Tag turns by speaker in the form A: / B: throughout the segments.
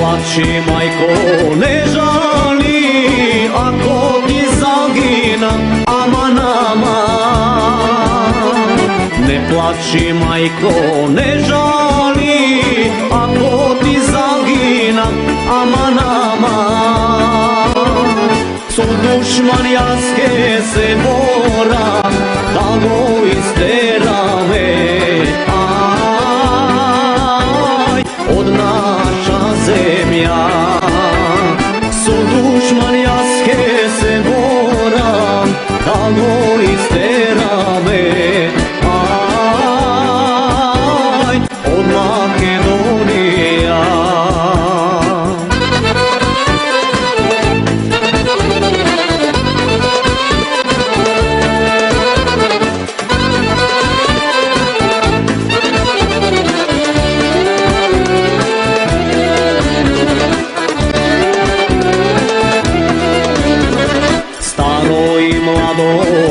A: plači majko, ne žali, ako ti zagina, aman, aman. Ne plači majko, ne žali, ako ti zagina, aman, aman. Co dušman jaske se mora, da go isterame, aj, od naša zemlja. Co dušman jaske se mora, da go isterame, aj, od Makedonija.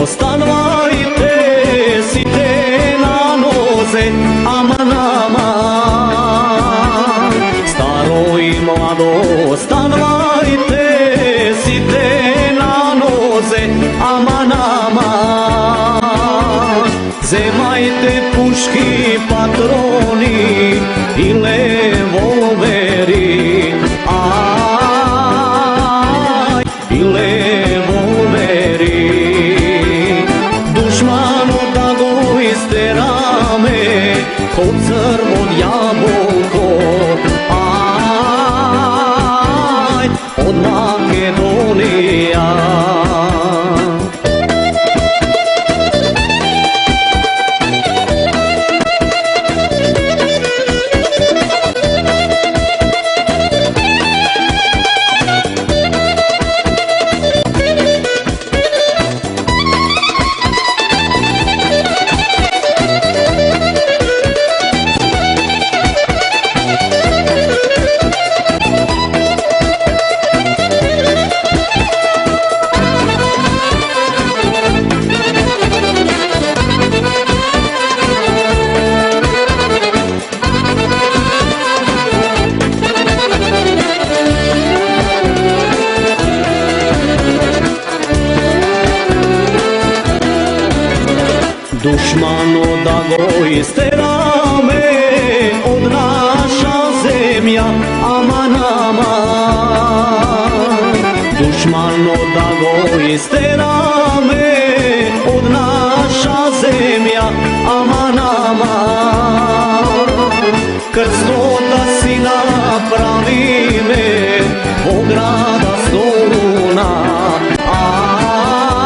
A: Stanvajte, site na noze, aman, aman. Staro i mlado, stanvajte, site na noze, aman, aman. Zemajte puški, patroni i revolveri, aj, i revolveri. Ko crvo jabolko, aj, od Makedonija. Dušmano da go isterame, od naša zemlja, aman, aman. Dušmano da go isterame, od naša zemlja, aman, aman. Krsto da si napravi me, po grada Soluna,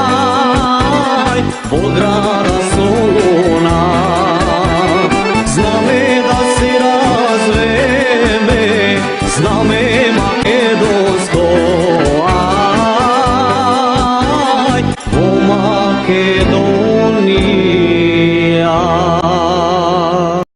A: aj, po grada Soluna. Zname da se razveme, zname